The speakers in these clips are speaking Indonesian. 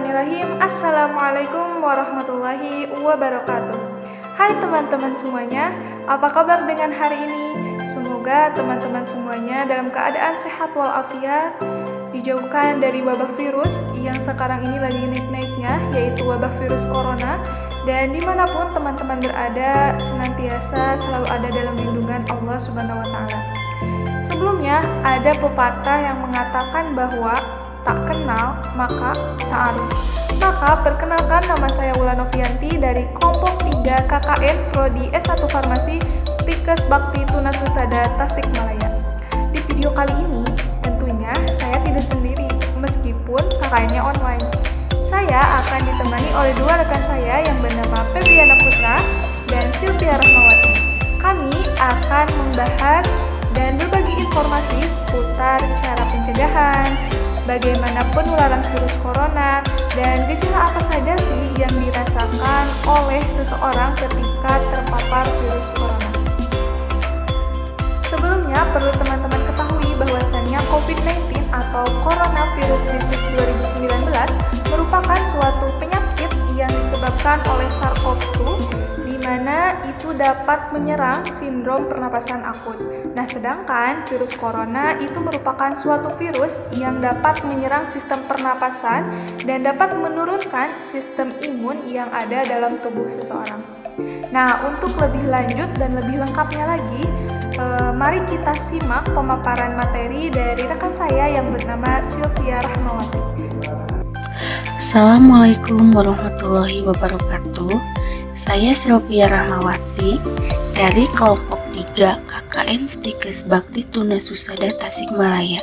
Bismillahirrahmanirrahim. Assalamualaikum warahmatullahi wabarakatuh. Hai teman-teman semuanya, apa kabar dengan hari ini? Semoga teman-teman semuanya dalam keadaan sehat walafiat, dijauhkan dari wabah virus yang sekarang ini lagi naik-naiknya, yaitu wabah virus corona. Dan dimanapun teman-teman berada, senantiasa selalu ada dalam lindungan Allah Subhanahu wa Ta'ala. Sebelumnya, ada pepatah yang mengatakan bahwa tak kenal maka tak arif. Maka perkenalkan, nama saya Wulan Novianti dari kelompok 3 KKN Prodi S1 Farmasi Stikes Bakti Tunasusada Tasikmalaya. Di video kali ini tentunya saya tidak sendiri meskipun KKN-nya online. Saya akan ditemani oleh dua rekan saya yang bernama Febriana Putra dan Sylvia Rahmawati. Kami akan membahas dan berbagi informasi seputar cara pencegahan, bagaimana penularan virus corona, dan gejala apa saja sih yang dirasakan oleh seseorang ketika terpapar virus corona. Sebelumnya, perlu teman-teman ketahui bahwasannya COVID-19 atau Coronavirus Disease 2019 merupakan suatu penyakit yang disebabkan oleh SARS-CoV-2, di mana itu dapat menyerang sindrom pernapasan akut. Nah, sedangkan virus corona itu merupakan suatu virus yang dapat menyerang sistem pernapasan dan dapat menurunkan sistem imun yang ada dalam tubuh seseorang. Nah, untuk lebih lanjut dan lebih lengkapnya lagi, mari kita simak pemaparan materi dari rekan saya yang bernama Sylvia Rahmawati. Assalamualaikum warahmatullahi wabarakatuh. Saya Sylvia Rahmawati dari kelompok 3 KKN Stikes Bakti Tunasusada Tasikmalaya.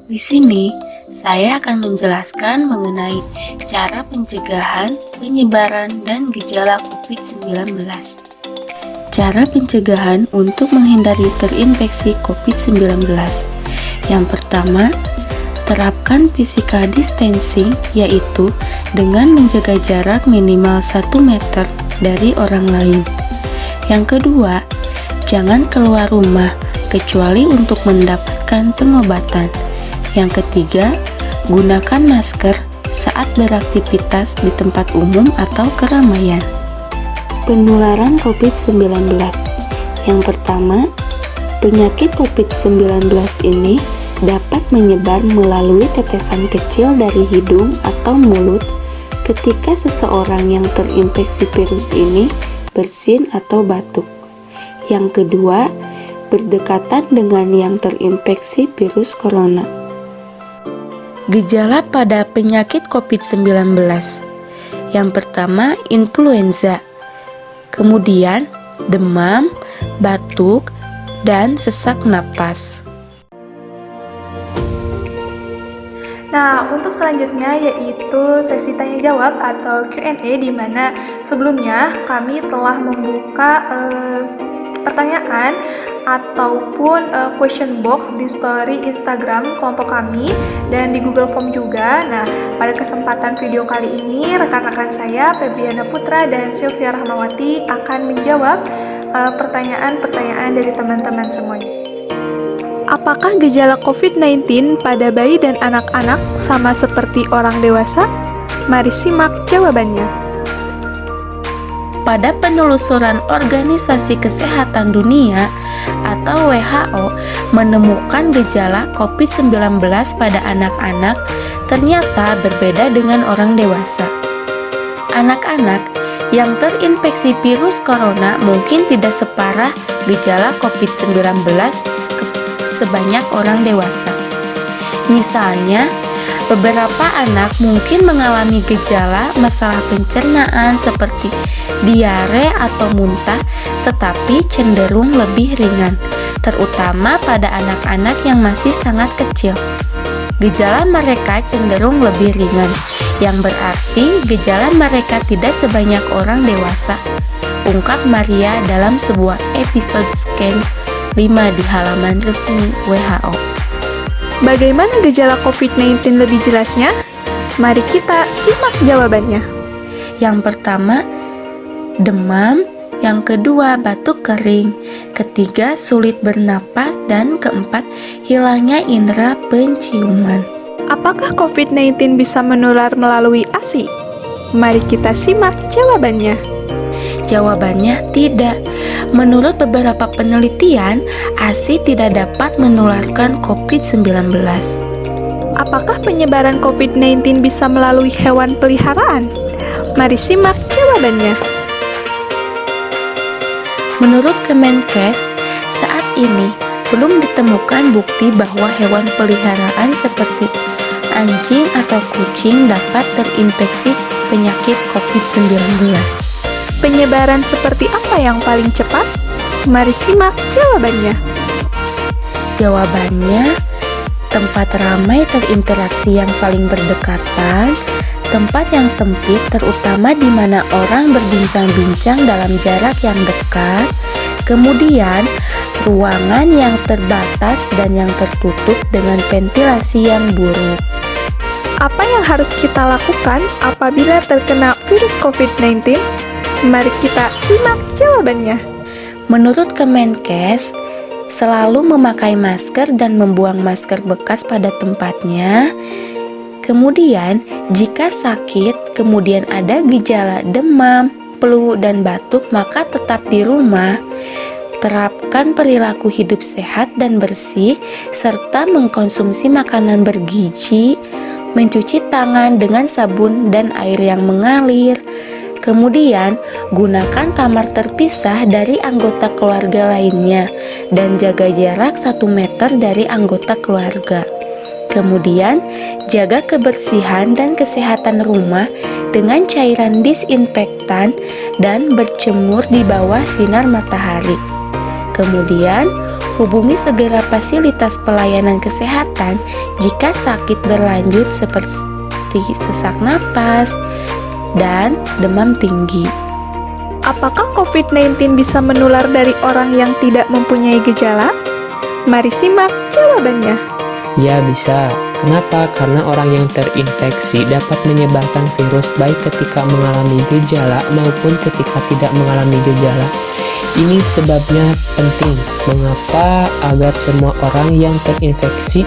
Di sini saya akan menjelaskan mengenai cara pencegahan, penyebaran, dan gejala COVID-19. Cara pencegahan untuk menghindari terinfeksi COVID-19. Yang pertama, terapkan physical distancing, yaitu dengan menjaga jarak minimal 1 meter dari orang lain. Yang kedua, jangan keluar rumah kecuali untuk mendapatkan pengobatan. Yang ketiga, gunakan masker saat beraktivitas di tempat umum atau keramaian. Penularan COVID-19. Yang pertama, penyakit COVID-19 ini dapat menyebar melalui tetesan kecil dari hidung atau mulut ketika seseorang yang terinfeksi virus ini bersin atau batuk. Yang kedua, berdekatan dengan yang terinfeksi virus corona. Gejala pada penyakit COVID-19. Yang pertama, influenza. Kemudian, demam, batuk, dan sesak napas. Nah, untuk selanjutnya yaitu sesi tanya jawab atau Q&A, di mana sebelumnya kami telah membuka pertanyaan ataupun question box di story Instagram kelompok kami dan di Google Form juga. Nah, pada kesempatan video kali ini rekan-rekan saya Febriana Putra dan Sylvia Rahmawati akan menjawab pertanyaan-pertanyaan dari teman-teman semuanya. Apakah gejala COVID-19 pada bayi dan anak-anak sama seperti orang dewasa? Mari simak jawabannya. Pada penelusuran Organisasi Kesehatan Dunia atau WHO menemukan gejala COVID-19 pada anak-anak ternyata berbeda dengan orang dewasa. Anak-anak yang terinfeksi virus corona mungkin tidak separah gejala COVID-19 sebanyak orang dewasa. Misalnya, beberapa anak mungkin mengalami gejala masalah pencernaan seperti diare atau muntah, tetapi cenderung lebih ringan, terutama pada anak-anak yang masih sangat kecil. Gejala mereka cenderung lebih ringan, yang berarti gejala mereka tidak sebanyak orang dewasa, ungkap Maria dalam sebuah episode Scans 5 di halaman resmi WHO. Bagaimana gejala COVID-19 lebih jelasnya? Mari kita simak jawabannya. Yang pertama, demam. Yang kedua, batuk kering. Ketiga, sulit bernapas. Dan keempat, hilangnya indera penciuman. Apakah COVID-19 bisa menular melalui ASI? Mari kita simak jawabannya. Jawabannya tidak. Menurut beberapa penelitian, ASI tidak dapat menularkan COVID-19. Apakah penyebaran COVID-19 bisa melalui hewan peliharaan? Mari simak jawabannya. Menurut Kemenkes, saat ini belum ditemukan bukti bahwa hewan peliharaan seperti anjing atau kucing dapat terinfeksi penyakit COVID-19. Penyebaran seperti apa yang paling cepat? Mari simak jawabannya. Jawabannya, tempat ramai terinteraksi yang saling berdekatan, tempat yang sempit terutama di mana orang berbincang-bincang dalam jarak yang dekat, kemudian ruangan yang terbatas dan yang tertutup dengan ventilasi yang buruk. Apa yang harus kita lakukan apabila terkena virus COVID-19? Mari kita simak jawabannya. Menurut Kemenkes, selalu memakai masker dan membuang masker bekas pada tempatnya. Kemudian, jika sakit, kemudian ada gejala demam, flu, dan batuk, maka tetap di rumah. Terapkan perilaku hidup sehat dan bersih, serta mengkonsumsi makanan bergizi, mencuci tangan dengan sabun dan air yang mengalir. Kemudian, gunakan kamar terpisah dari anggota keluarga lainnya dan jaga jarak 1 meter dari anggota keluarga. Kemudian, jaga kebersihan dan kesehatan rumah dengan cairan disinfektan dan berjemur di bawah sinar matahari. Kemudian, hubungi segera fasilitas pelayanan kesehatan jika sakit berlanjut seperti sesak napas dan demam tinggi. Apakah COVID-19 bisa menular dari orang yang tidak mempunyai gejala? Mari simak jawabannya. Ya bisa. Kenapa? Karena orang yang terinfeksi dapat menyebarkan virus baik ketika mengalami gejala maupun ketika tidak mengalami gejala. Ini sebabnya penting mengapa agar semua orang yang terinfeksi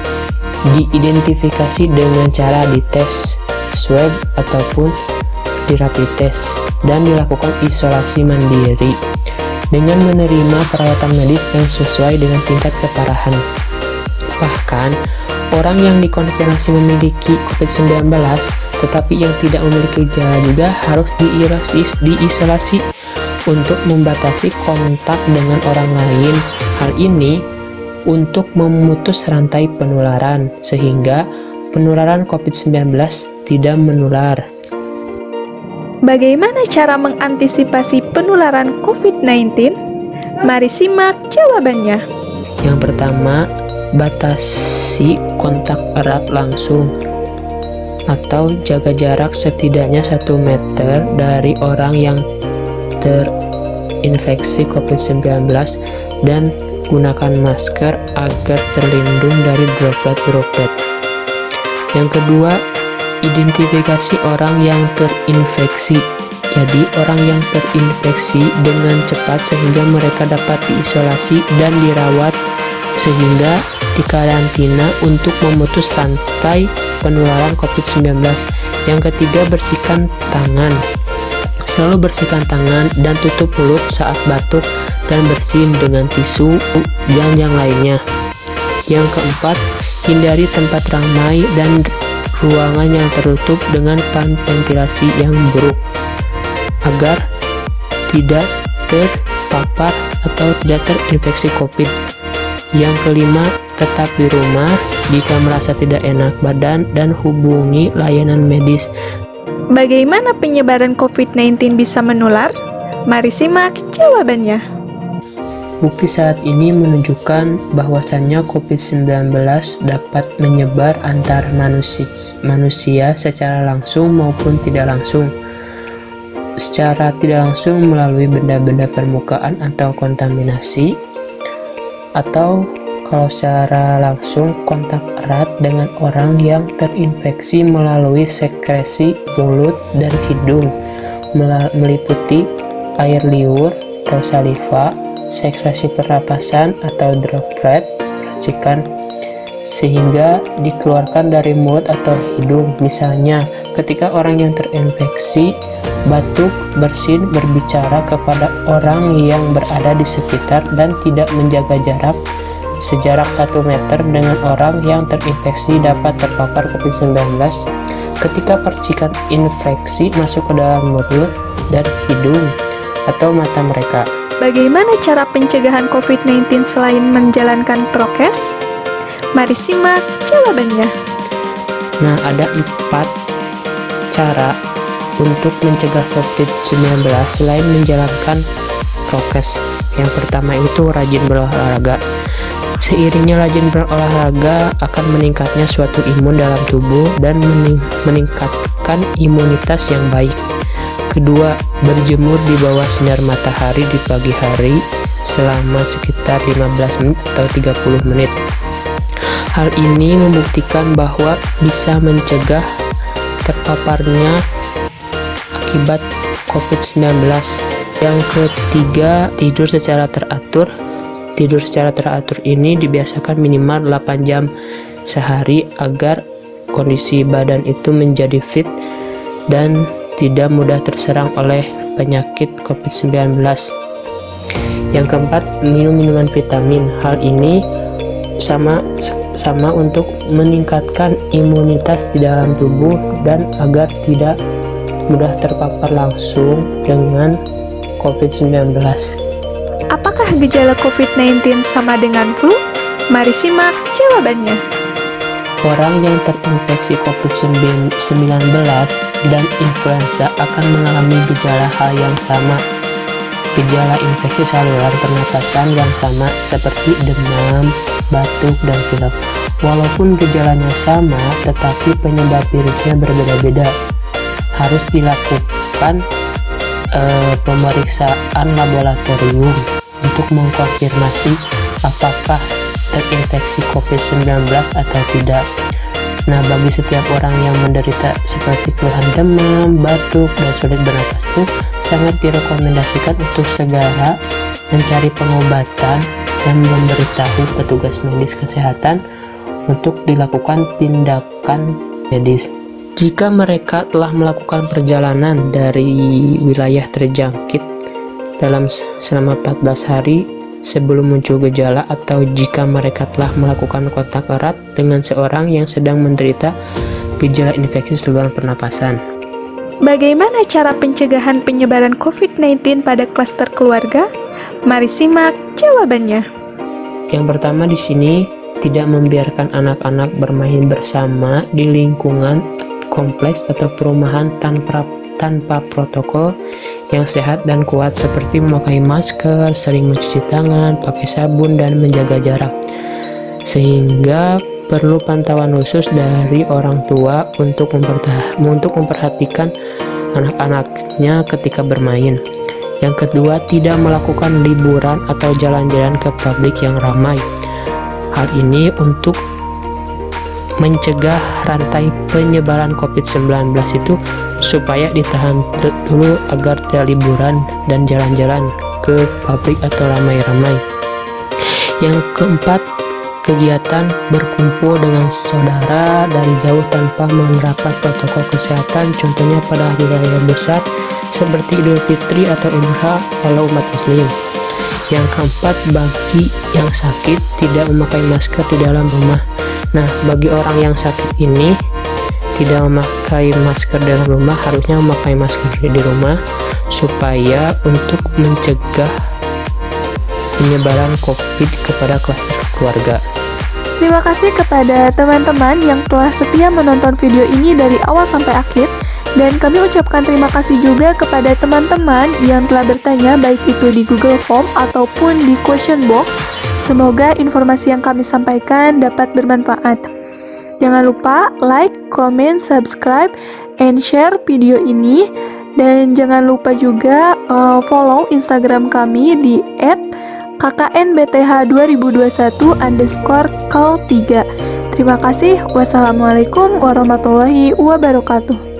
diidentifikasi dengan cara dites swab ataupun di rapid test dan dilakukan isolasi mandiri dengan menerima perawatan medis yang sesuai dengan tingkat keparahan. Bahkan, orang yang dikonfirmasi memiliki COVID-19 tetapi yang tidak memiliki gejala juga harus diisolasi untuk membatasi kontak dengan orang lain. Hal ini untuk memutus rantai penularan sehingga penularan COVID-19 tidak menular. Bagaimana cara mengantisipasi penularan COVID-19? Mari simak jawabannya. Yang pertama, batasi kontak erat langsung atau jaga jarak setidaknya 1 meter dari orang yang terinfeksi COVID-19 dan gunakan masker agar terlindung dari droplet-droplet. Yang kedua, identifikasi orang yang terinfeksi. Jadi, orang yang terinfeksi dengan cepat sehingga mereka dapat diisolasi dan dirawat sehingga dikarantina untuk memutus rantai penularan COVID-19. Yang ketiga, bersihkan tangan. Selalu bersihkan tangan dan tutup mulut saat batuk dan bersihin dengan tisu dan yang lainnya. Yang keempat, hindari tempat ramai dan ruangan yang tertutup dengan ventilasi yang buruk agar tidak terpapar atau tidak terinfeksi COVID. Yang kelima, tetap di rumah jika merasa tidak enak badan dan hubungi layanan medis. Bagaimana penyebaran COVID-19 bisa menular? Mari simak jawabannya. Bukti saat ini menunjukkan bahwasannya COVID-19 dapat menyebar antar manusia secara langsung maupun tidak langsung. Secara tidak langsung melalui benda-benda permukaan atau kontaminasi, atau kalau secara langsung kontak erat dengan orang yang terinfeksi melalui sekresi mulut dan hidung, meliputi air liur atau saliva, sekresi pernapasan atau droplet, racikan sehingga dikeluarkan dari mulut atau hidung. Misalnya, ketika orang yang terinfeksi batuk, bersin, berbicara kepada orang yang berada di sekitar dan tidak menjaga jarak sejarak 1 meter dengan orang yang terinfeksi dapat terpapar COVID-19 ketika percikan infeksi masuk ke dalam mulut dan hidung atau mata mereka. Bagaimana cara pencegahan COVID-19 selain menjalankan prokes? Mari simak jawabannya. Nah, ada 4 cara untuk mencegah COVID-19 selain menjalankan prokes. Yang pertama itu rajin berolahraga. Seiringnya rajin berolahraga akan meningkatnya suatu imun dalam tubuh dan meningkatkan imunitas yang baik. Kedua, berjemur di bawah sinar matahari di pagi hari selama sekitar 15 menit atau 30 menit. Hal ini membuktikan bahwa bisa mencegah terpaparnya akibat COVID-19. Yang ketiga, tidur secara teratur. Tidur secara teratur ini dibiasakan minimal 8 jam sehari agar kondisi badan itu menjadi fit dan tidak mudah terserang oleh penyakit COVID-19. Yang keempat, minum minuman vitamin. Hal ini sama untuk meningkatkan imunitas di dalam tubuh dan agar tidak mudah terpapar langsung dengan COVID-19. Apakah gejala COVID-19 sama dengan flu? Mari simak jawabannya. Orang yang terinfeksi COVID-19 dan influenza akan mengalami gejala hal yang sama. Gejala infeksi saluran pernapasan yang sama seperti demam, batuk, dan pilek. Walaupun gejalanya sama, tetapi penyebab virusnya berbeda-beda. Harus dilakukan pemeriksaan laboratorium untuk mengkonfirmasi apakah terinfeksi COVID-19 atau tidak. Nah, bagi setiap orang yang menderita seperti keluhan demam, batuk, dan sulit bernapas itu sangat direkomendasikan untuk segera mencari pengobatan dan memberitahu petugas medis kesehatan untuk dilakukan tindakan medis. Jika mereka telah melakukan perjalanan dari wilayah terjangkit selama 14 hari sebelum muncul gejala, atau jika mereka telah melakukan kontak erat dengan seorang yang sedang menderita gejala infeksi saluran pernapasan. Bagaimana cara pencegahan penyebaran COVID-19 pada klaster keluarga? Mari simak jawabannya. Yang pertama di sini, tidak membiarkan anak-anak bermain bersama di lingkungan kompleks atau perumahan tanpa protokol yang sehat dan kuat seperti memakai masker, sering mencuci tangan, pakai sabun, dan menjaga jarak. Sehingga perlu pantauan khusus dari orang tua untuk memperhatikan anak-anaknya ketika bermain. Yang kedua, tidak melakukan liburan atau jalan-jalan ke publik yang ramai. Hal ini untuk mencegah rantai penyebaran COVID-19 itu supaya ditahan dulu agar tidak liburan dan jalan-jalan ke pabrik atau ramai-ramai. Yang keempat, kegiatan berkumpul dengan saudara dari jauh tanpa menerapkan protokol kesehatan, contohnya pada hari raya besar seperti Idul Fitri atau Idul Adha kalau umat Muslim. Yang keempat, bagi yang sakit tidak memakai masker di dalam rumah. Nah, bagi orang yang sakit ini tidak memakai masker dalam rumah, harusnya memakai masker di rumah supaya untuk mencegah penyebaran COVID kepada klaster keluarga. Terima kasih kepada teman-teman yang telah setia menonton video ini dari awal sampai akhir, dan kami ucapkan terima kasih juga kepada teman-teman yang telah bertanya baik itu di Google Form ataupun di question box. Semoga informasi yang kami sampaikan dapat bermanfaat. Jangan lupa like, comment, subscribe, and share video ini. Dan jangan lupa juga follow Instagram kami di @kknbth2021_kal3. Terima kasih. Wassalamualaikum warahmatullahi wabarakatuh.